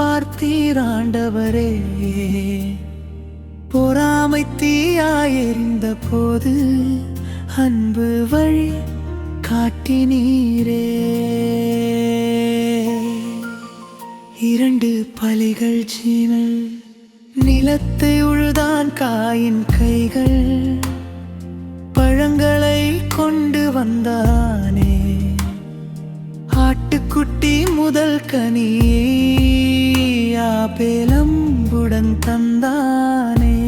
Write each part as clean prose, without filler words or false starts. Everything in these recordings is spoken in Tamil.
பார்த்தீராண்டவரே. பொறாமை தீயாயெறிந்த போது அன்பு வழி காட்டினீரே. 2 பலிகள் சீனல் நிலத்தை உழுதான் காயின் கைகள். பழங்களை கொண்டு வந்தானே, ஆட்டுக்குட்டி முதல் கனியை ஆபேலம்புடன் தந்தானே.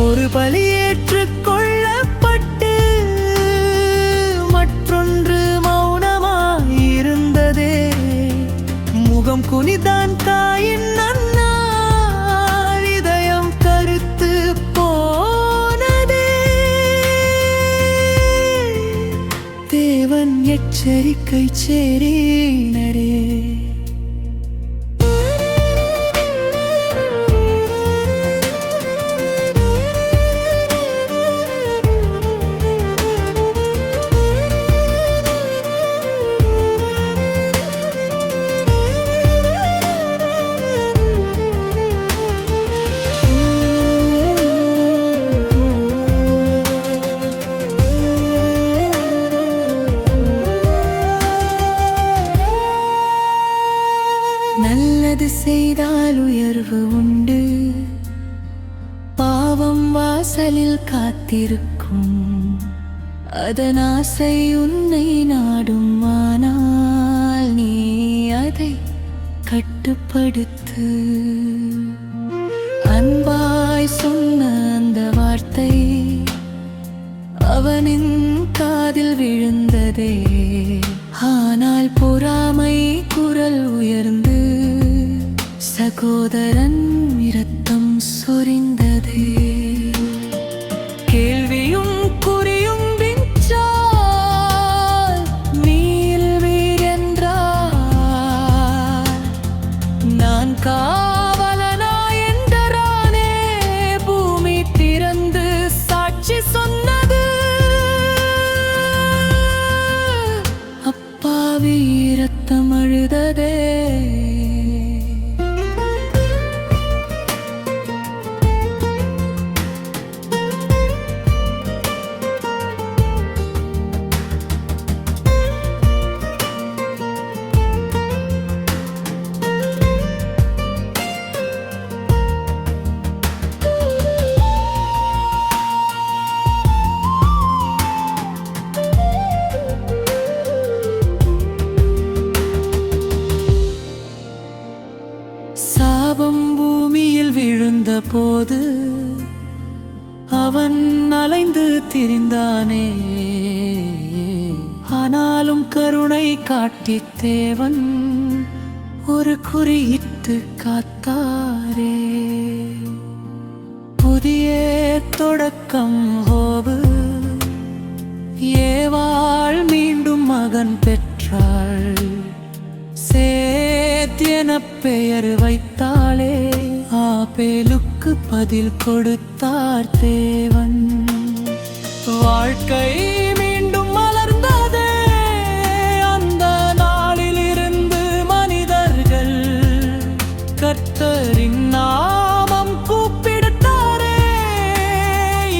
ஒரு பலி ஏற்றுக்கொள்ளப்பட்டு மற்றொன்று மௌனமாயிருந்ததே. முகம் குனிதான் காயின் நன்னார், இதயம் கருத்து போனதே. தேவன் எச்சரிக்கை சேரினரே. நல்லது செய்தால் உயர்வு உண்டு, பாவம் வாசலில் காத்திருக்கும். அதன் ஆசை உன்னை நாடும், ஆனால் நீ அதை கட்டுப்படுத்து. அன்பாய் சொன்ன அந்த வார்த்தை அவனின் காதில் விழுந்ததே. ஆனால் பொறாமை குரல் உயர்ந்து சகோதரன் இரத்தம் சொரிந்ததே. கேள்வியும் குறியும் விஞ்சால் நீள்வீர் என்றார். நான் காவலனாய் என்றானே, பூமி திறந்து சாட்சி சொன்னது. அப்பாவி இரத்தம் அழுததே. சாபம் பூமியில் விழுந்த போது அவன் அலைந்து திரிந்தானே. ஆனாலும் கருணை காட்டி தேவன் ஒரு குறியிட்டு காத்தாரே. புதிய தொடக்கம் ஹோபு, ஏவாள் மீண்டும் மகன் பெற்றாள். சேத் என பெயர் வைத்தாளே, ஆபேலுக்கு பதில் கொடுத்தார் தேவன். வாழ்க்கை மீண்டும் மலர்ந்ததே. அந்த நாளிலிருந்து மனிதர்கள் கர்த்தரின் நாமம் கூப்பிடுத்தாரே.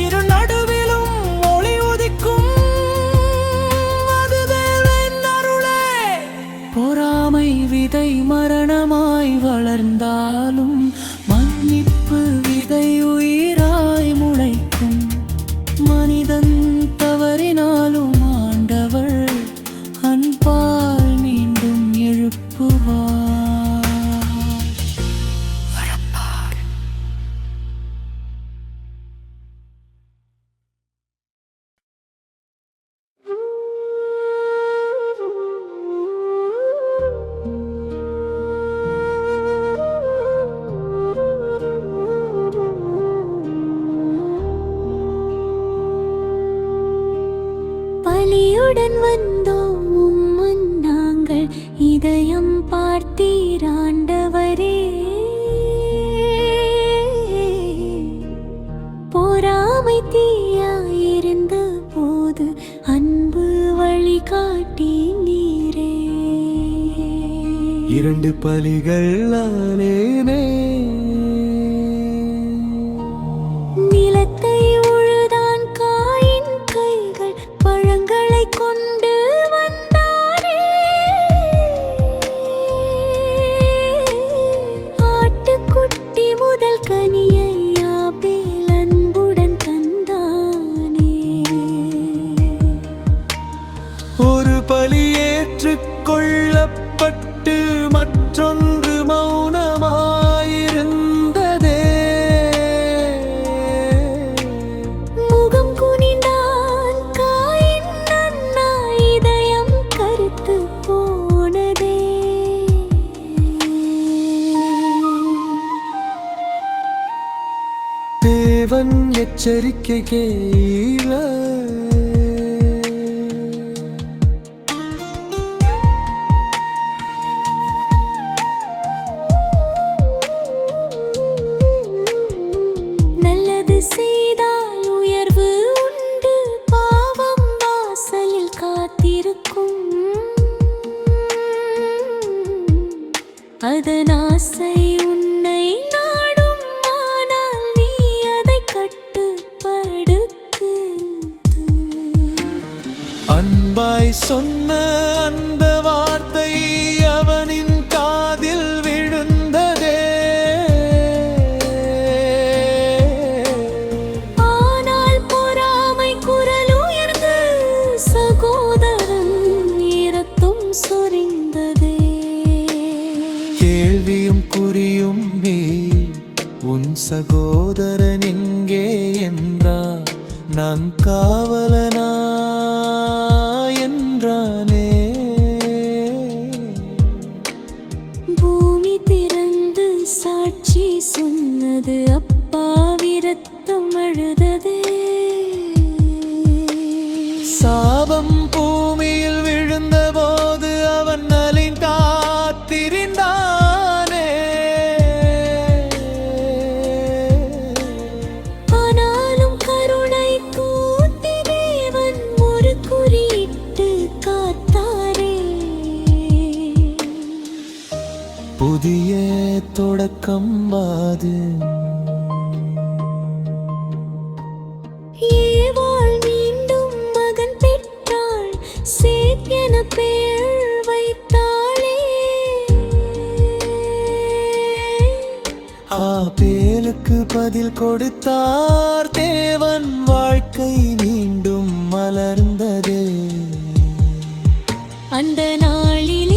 இரு நடுவிலும் ஒளி உதிக்கும், அது தேவன் அருளே. பொறாமை விதை மரணமாய் வளர்ந்தாலும் மன்னிப்பு விதை உயிராய் முளைக்கும். மனிதன் தவறினாலும் ஆண்டவர் அன்பால் மீண்டும் எழுப்புவார். பலியுடன் வந்தோம் உம்முன் நாங்கள், இதயம் பார்த்தீராண்டவரே. பொறாமை தீயாயிருந்த போது அன்பு வழிகாட்டி நீரே. 2 பலிகள் ஆனேனே. நிலத்தை உழுதான் காயின் கைகள் பழங்களை கொண்டு வந்தானே. ஆட்டுக்குட்டி முதல் கனியை ஆபேல் அன்புடன் தந்தானே. ஒரு பலி ஏற்றுக்கொள்ளப்பட்டு மற்றொன்று மௌனமாயிருந்ததே. முகம் குனிந்தான் காயின் அண்ணா இதயம் கருத்து போனதே. தேவன் எச்சரிக்கை கேள. நல்லது செய்தால் உயர்வு உண்டு, பாவம் வாசலில் காத்திருக்கும். அதன் ஆசை உன்னை நாடும், ஆனால் நீ அதை கட்டுப்படுத்து. அன்பாய் சொன்ன அந்த வார்த்தை அவனின் காதில் விழுந்ததே. ஆனால் பொறாமை குரல் உயர்ந்து சகோதரன் இரத்தம் சொரிந்ததே. கேள்வியும் குறியும் நீ, உன் சகோதரன் எங்கே என்றார். நான் காவலனா என்றானே. பூமி திறந்து சாட்சி சொன்னது, அப்பா விரத்தம் அழுததே. சாபம் பூமியில் விழுந்தபோது அவன் நலிந்தாத்திரிந்தானே. ஆனாலும் கருணை கூத்தி தேவன் ஒரு குறியிட்டு காத்தாரே. புதிய தொடக்கம் வாது. ஏவாள் மீண்டும் மகன் பெற்றாள், சேத் என பெயர் வைத்தாளே. ஆபேலுக்கு பதில் கொடுத்தார் தேவன், வாழ்க்கை மீண்டும் மலர்ந்ததே. அந்த நாளில்